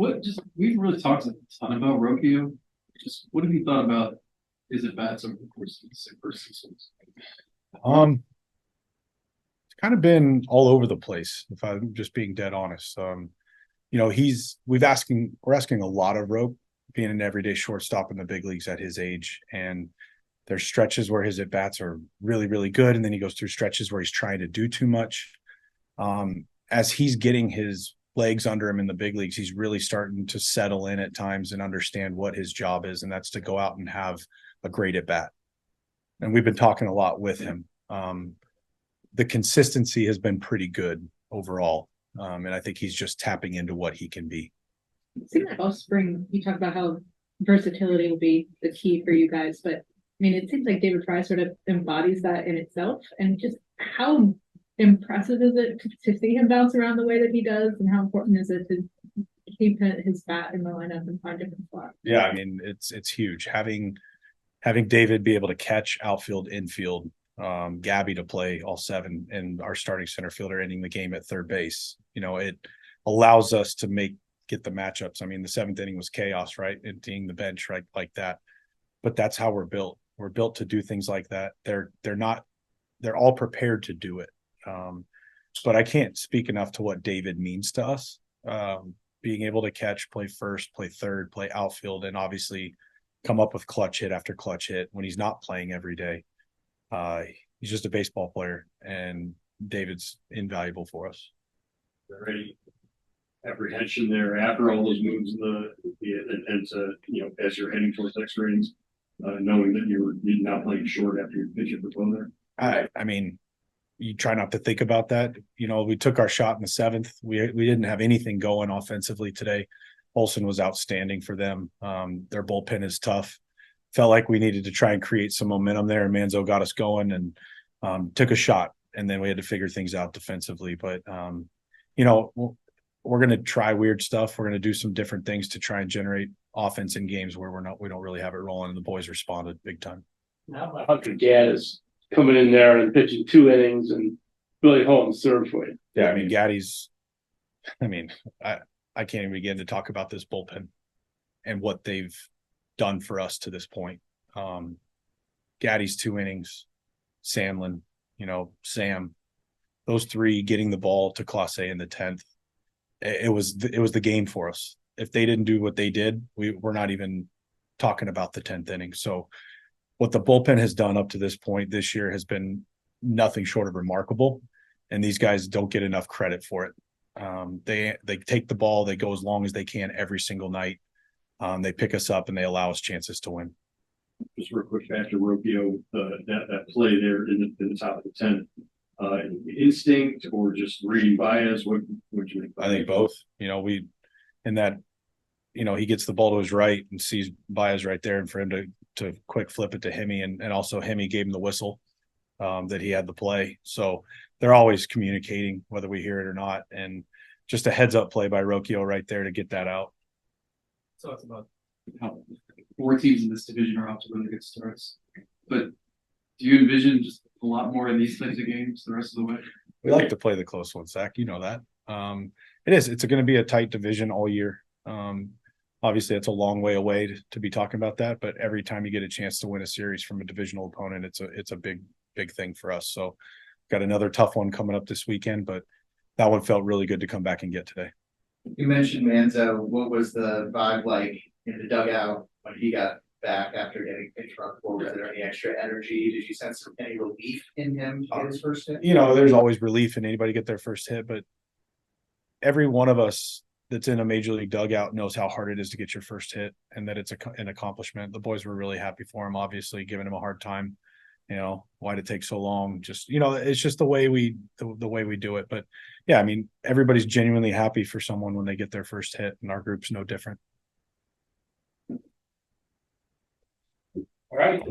What just we've really talked a ton about Rocchio. Just what have you thought about his at bats over the course of the first 6 months? Um, it's kind of been all over the place, if I'm just being dead honest. We're asking a lot of Rope being an everyday shortstop in the big leagues at his age. And there's stretches where his at bats are really, really good. And then he goes through stretches where he's trying to do too much. As he's getting his legs under him in the big leagues, he's really starting to settle in at times and understand what his job is. And that's to go out and have a great at bat. And we've been talking a lot with him. The consistency has been pretty good overall. And I think he's just tapping into what he can be. It seemed like all spring you talk about how versatility will be the key for you guys, but I mean, it seems like David Fry sort of embodies that in itself. And just how impressive is it to see him bounce around the way that he does, and how important is it to keep his bat in the lineup and find different spots? Yeah, I mean, it's huge having David be able to catch outfield, infield, Gabby to play all seven, and our starting center fielder ending the game at third base. It allows us to get the matchups. I mean, the seventh inning was chaos, right? Emptying the bench, right, like that. But that's how we're built. We're built to do things like that. They're all prepared to do it. But I can't speak enough to what David means to us. Being able to catch, play first, play third, play outfield, and obviously come up with clutch hit after clutch hit when he's not playing every day. He's just a baseball player, and David's invaluable for us. There any apprehension there after all those moves and as you're heading towards extra innings, knowing that you're not playing short after you pitch it for there? I mean, you try not to think about that. We took our shot in the seventh. We didn't have anything going offensively today. Olson was outstanding for them. Their bullpen is tough. Felt like we needed to try and create some momentum there, and Manzo got us going and took a shot, and then we had to figure things out defensively. But we're going to try weird stuff. We're going to do some different things to try and generate offense in games where we don't really have it rolling, and the boys responded big time. Now Hunter Gaddis coming in there and pitching 2 innings and Billy Holmes third for you. Yeah, I mean, Gaddy's. I can't even begin to talk about this bullpen and what they've done for us to this point. Gaddy's 2 innings, Sandlin, Sam, those three getting the ball to Clase in the 10th. It was the game for us. If they didn't do what they did, we're not even talking about the 10th inning. So what the bullpen has done up to this point this year has been nothing short of remarkable, and these guys don't get enough credit for it. They take the ball, they go as long as they can every single night. They pick us up and they allow us chances to win. Just real quick after Rocchio, that play there in the top of the 10th, instinct or just reading bias? What would you think? I think both. He gets the ball to his right and sees Baez right there, and for him to quick flip it to Hemi, and also Hemi gave him the whistle that he had the play. So they're always communicating whether we hear it or not, and just a heads up play by Rocchio right there to get that out. So it's about how 4 teams in this division are off to really good starts. But do you envision just a lot more of these types of games the rest of the way? We like to play the close ones, Zach. You know that. It's going to be a tight division all year. Obviously, it's a long way away to be talking about that, but every time you get a chance to win a series from a divisional opponent, it's a big thing for us. So got another tough one coming up this weekend, but that one felt really good to come back and get today. You mentioned Manzo. What was the vibe like in the dugout when he got back after getting pitched run forward? Was there any extra energy? Did you sense any relief in him to get his first hit? There's always relief in anybody get their first hit, but every one of us that's in a major league dugout knows how hard it is to get your first hit, and that it's an accomplishment. The boys were really happy for him, obviously giving him a hard time. Why'd it take so long? Just, it's just the way we do it. But yeah, I mean, everybody's genuinely happy for someone when they get their first hit, and our group's no different. All right.